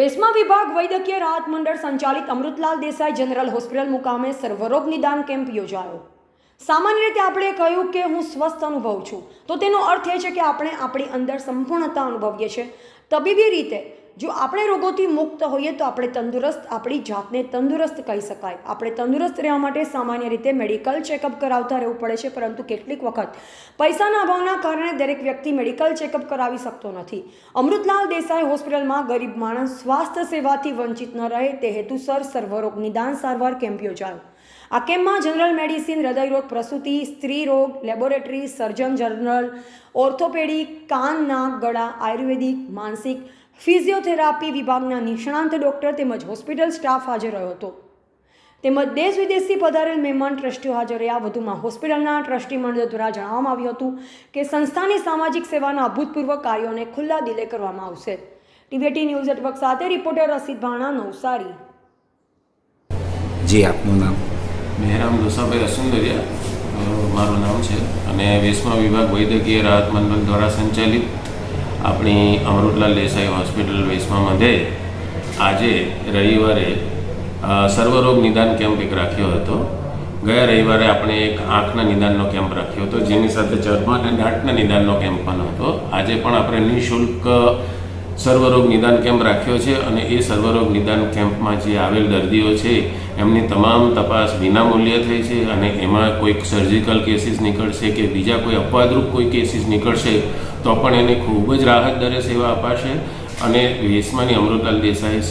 વેસ્મા વિભાગ વૈદ્યકીય રાહત મંડળ સંચાલિત અમૃતલાલ દેસાઈ જનરલ હોસ્પિટલ મુકામે સર્વરોગ નિદાન કેમ્પ યોજાયો। સામાન્ય રીતે આપણે કહ્યું કે હું સ્વસ્થ અનુભવું છું, તો તેનો અર્થ એ છે કે આપણે આપણી અંદર સંપૂર્ણતા અનુભવીએ છીએ। તબીબી રીતે જો આપણે રોગોથી મુક્ત હોઈએ તો આપણે તંદુરસ્ત, આપણી જાતને તંદુરસ્ત કહી શકાય। આપણે તંદુરસ્ત રહેવા માટે સામાન્ય રીતે મેડિકલ ચેકઅપ કરાવતા રહેવું પડે છે, પરંતુ કેટલીક વખત પૈસાના અભાવના કારણે દરેક વ્યક્તિ મેડિકલ ચેકઅપ કરાવી શકતો નથી। અમૃતલાલ દેસાઈ હોસ્પિટલમાં ગરીબ માણસ સ્વાસ્થ્ય સેવાથી વંચિત ન રહે તે હેતુસર સર્વરોગ નિદાન સારવાર કેમ્પ યોજાયો। આ કેમ્પમાં જનરલ મેડિસિન, હૃદયરોગ, પ્રસૂતિ, સ્ત્રી રોગ, લેબોરેટરી, સર્જન જનરલ, ઓર્થોપેડિક, કાન, નાક, ગળા, આયુર્વેદિક, માનસિક, ફિઝિયોથેરાપી વિભાગના નિષ્ણાંત ડૉક્ટર તેમજ હોસ્પિટલ સ્ટાફ હાજર રહ્યો હતો। તેમજ દેશ વિદેશથી પધારેલ મહેમાન ટ્રસ્ટીઓ હાજર રહ્યા। વધુમાં હોસ્પિટલના ટ્રસ્ટી મંડળ દ્વારા જણાવવામાં આવ્યું હતું કે સંસ્થાની સામાજિક સેવાના અભૂતપૂર્વ કાર્યોને ખુલ્લા દિલે કરવામાં આવશે। ટીવીટી ન્યૂઝ નેટવર્ક સાથે રિપોર્ટર રસીદ ભાણા, નવસારી। જી, આપનું નામ? મેહરામ દોસાભાઈ અસુંદરિયા મારું નામ છે અને વેસ્મા વિભાગ વૈદ્યકીય રાહત મંડળ દ્વારા સંચાલિત આપણી અમૃતલાલ દેસાઈ હોસ્પિટલ વેસ્મામાં આજે રવિવારે સર્વરોગ નિદાન કેમ્પ એક રાખ્યો હતો। ગયા રવિવારે આપણે એક આંખના નિદાનનો કેમ્પ રાખ્યો હતો, જેની સાથે ચર્મ અને દાંતના નિદાનનો કેમ્પ પણ હતો। આજે પણ આપણે નિઃશુલ્ક સર્વરોગ નિદાન કેમ્પ રાખ્યો છે અને એ સર્વરોગ નિદાન કેમ્પમાં જે આવેલ દર્દીઓ છે એમની તમામ તપાસ વિનામૂલ્યે થઈ છે અને એમાં કોઈક સર્જિકલ કેસીસ નીકળશે કે બીજા કોઈ અપવાદરૂપ કોઈ કેસીસ નીકળશે તો પણ એને ખૂબ જ રાહત દરે સેવા અપાશે। અને વેસ્માની અમૃતલાલ દેસાઈ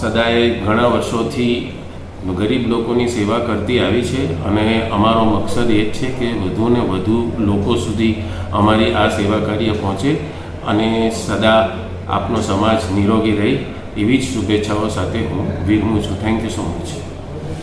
સદાય ઘણા વર્ષોથી ગરીબ લોકોની સેવા કરતી આવી છે અને અમારો મકસદ એ જ છે કે વધુને વધુ લોકો સુધી અમારી આ સેવા કાર્ય પહોંચે અને સદા આપનો સમાજ નિરોગી રહે એવી જ શુભેચ્છાઓ સાથે હું વિરમું છું। Thank you so much.